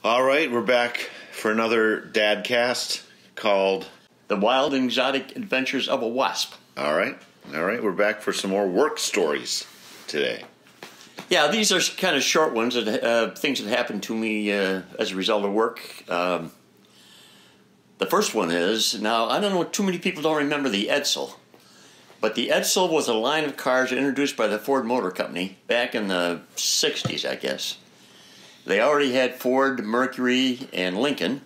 All right, we're back for another Dadcast called The Wild and Exotic Adventures of a Wasp. All right, we're back for some more work stories today. Yeah, these are kind of short ones, things that happened to me as a result of work. The first one is, now I don't know, too many people don't remember the Edsel, but the Edsel was a line of cars introduced by the Ford Motor Company back in the 60s, I guess. They already had Ford, Mercury, and Lincoln,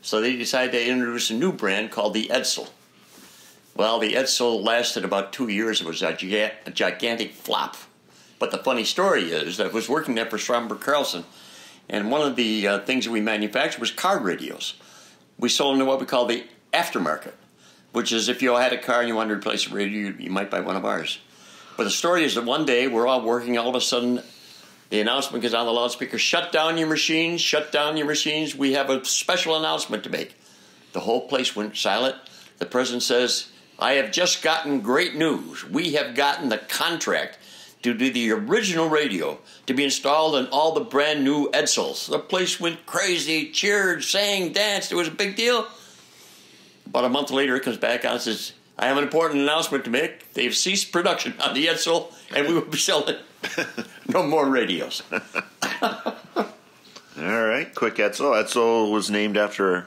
so they decided to introduce a new brand called the Edsel. Well, the Edsel lasted about 2 years. It was a gigantic flop. But the funny story is that I was working there for Stromberg Carlson, and one of the things that we manufactured was car radios. We sold into what we call the aftermarket, which is if you had a car and you wanted to replace a radio, you might buy one of ours. But the story is that one day we're all working, all of a sudden the announcement goes on the loudspeaker, shut down your machines, we have a special announcement to make. The whole place went silent. The president says, I have just gotten great news. We have gotten the contract to do the original radio to be installed in all the brand new Edsels. The place went crazy, cheered, sang, danced. It was a big deal. About a month later, it comes back on and says, I have an important announcement to make. They've ceased production on the Edsel, and we will be selling no more radios. All right, quick Edsel. Edsel was named after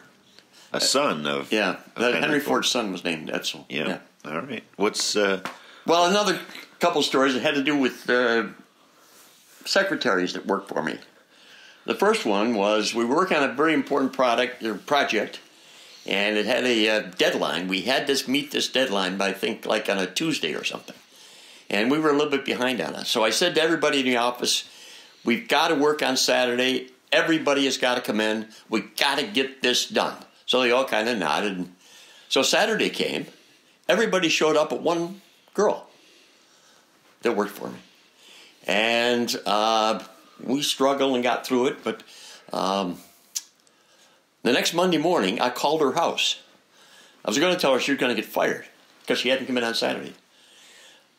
a son of... Henry Ford's son was named Edsel. Yeah. All right. What's... Well, another couple stories that had to do with secretaries that worked for me. The first one was we were working on a very important project, and it had a deadline. We had to meet this deadline by, I think, like on a Tuesday or something. And we were a little bit behind on it. So I said to everybody in the office, we've got to work on Saturday. Everybody has got to come in. We've got to get this done. So they all kind of nodded. So Saturday came. Everybody showed up but one girl that worked for me. And we struggled and got through it. But the next Monday morning, I called her house. I was going to tell her she was going to get fired because she hadn't come in on Saturday.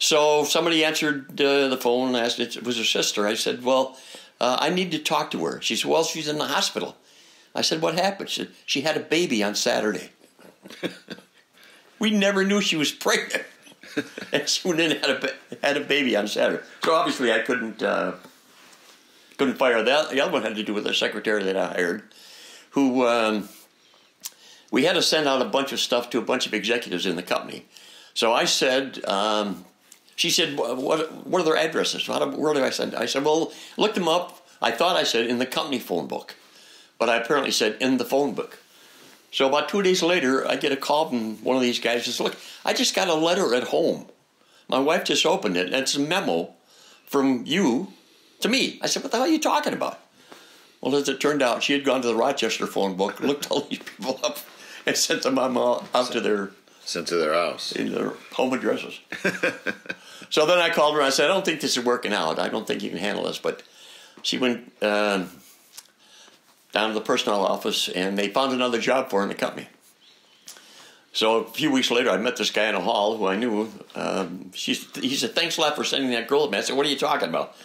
So somebody answered the phone and asked if it was her sister. I said, well, I need to talk to her. She said, well, she's in the hospital. I said, what happened? She said, she had a baby on Saturday. We never knew she was pregnant. And she went in and had a baby on Saturday. So obviously I couldn't fire that. The other one had to do with the secretary that I hired, who we had to send out a bunch of stuff to a bunch of executives in the company. So I said... she said, what are their addresses? Where do I send? I said, well, look them up. I thought I said in the company phone book, but I apparently said in the phone book. So about 2 days later, I get a call from one of these guys. Says, look, I just got a letter at home. My wife just opened it, and it's a memo from you to me. I said, what the hell are you talking about? Well, as it turned out, she had gone to the Rochester phone book, looked all these people up, and sent them out to their... Sent to their house. In their home addresses. So then I called her and I said, I don't think this is working out. I don't think you can handle this. But she went down to the personnel office and they found another job for her in the company. So a few weeks later, I met this guy in a hall who I knew. He said, thanks a lot for sending that girl to me. I said, what are you talking about?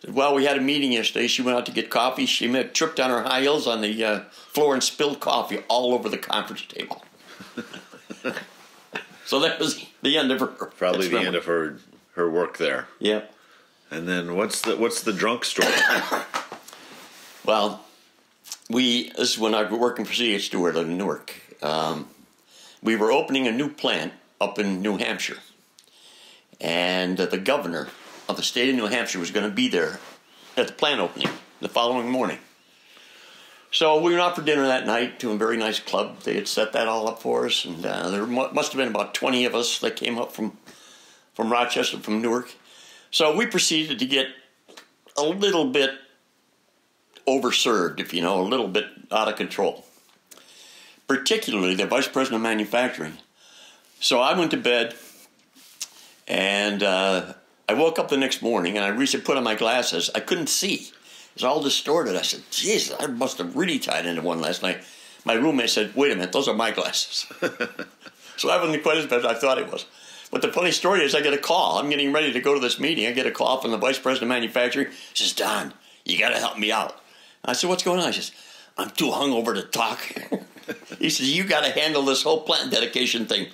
I said, well, we had a meeting yesterday. She went out to get coffee. She tripped on her high heels on the floor and spilled coffee all over the conference table. So that was the end of her. Probably the end of her work there. Yeah. And then what's the drunk story? Well, this is when I was working for C.H. Stewart in Newark. We were opening a new plant up in New Hampshire. And the governor of the state of New Hampshire was going to be there at the plant opening the following morning. So we went out for dinner that night to a very nice club. They had set that all up for us, and there must have been about 20 of us that came up from Rochester, from Newark. So we proceeded to get a little bit overserved, if you know, a little bit out of control. Particularly the vice president of manufacturing. So I went to bed, and I woke up the next morning, and I reached to put on my glasses. I couldn't see. It was all distorted. I said, geez, I must have really tied into one last night. My roommate said, wait a minute, those are my glasses. So I wasn't quite as bad as I thought it was. But the funny story is I get a call. I'm getting ready to go to this meeting. I get a call from the vice president of manufacturing. He says, Don, you got to help me out. I said, what's going on? He says, I'm too hungover to talk. He said, you got to handle this whole plant dedication thing.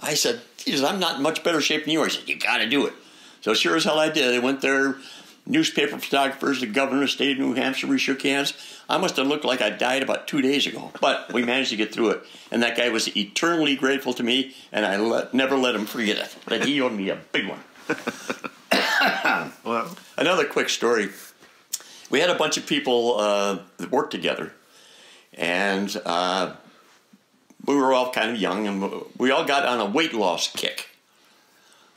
I said, Jesus, I'm not in much better shape than you are. He said, you got to do it. So sure as hell I did. I went there, newspaper photographers, the governor of the state of New Hampshire, we shook hands. I must have looked like I died about 2 days ago. But we managed to get through it. And that guy was eternally grateful to me, and I never let him forget it. But he owed me a big one. Well, another quick story. We had a bunch of people that worked together, and we were all kind of young, and we all got on a weight loss kick.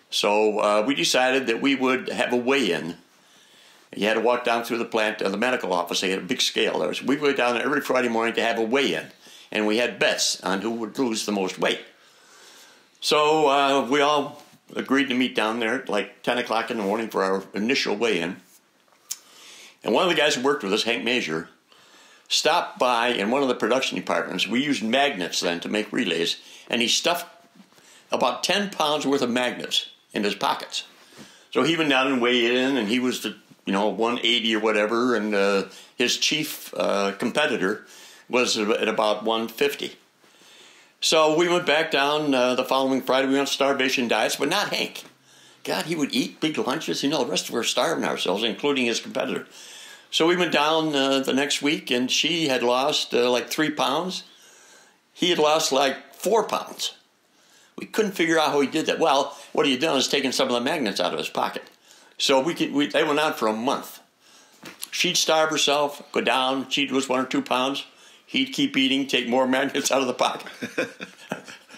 So we decided that we would have a weigh-in. You had to walk down through the plant, the medical office. They had a big scale there. So we went down there every Friday morning to have a weigh-in, and we had bets on who would lose the most weight. So we all agreed to meet down there at like 10 o'clock in the morning for our initial weigh-in. And one of the guys who worked with us, Hank Major, stopped by in one of the production departments. We used magnets then to make relays, and he stuffed about 10 pounds worth of magnets in his pockets. So he went down and weighed in, and he was the 180 or whatever, and his chief competitor was at about 150. So we went back down the following Friday. We went on starvation diets, but not Hank. God, he would eat big lunches. The rest of us were starving ourselves, including his competitor. So we went down the next week, and she had lost like 3 pounds. He had lost like 4 pounds. We couldn't figure out how he did that. Well, what he had done is taken some of the magnets out of his pocket. So they went on for a month. She'd starve herself, go down. She'd lose 1 or 2 pounds. He'd keep eating, take more magnets out of the pocket.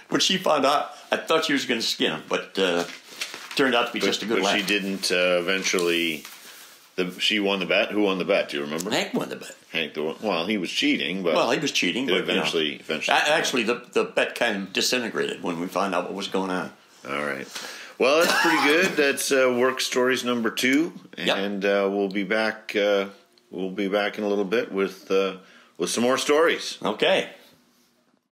When she found out, I thought she was going to skin him, but turned out to be just a good laugh. But she didn't eventually. She won the bet. Who won the bet? Do you remember? Hank won the bet. Hank, well, he was cheating, but he was cheating. But eventually. Actually, the bet kind of disintegrated when we found out what was going on. All right. Well, that's pretty good. That's work stories number 2, and we'll be back. We'll be back in a little bit with some more stories. Okay.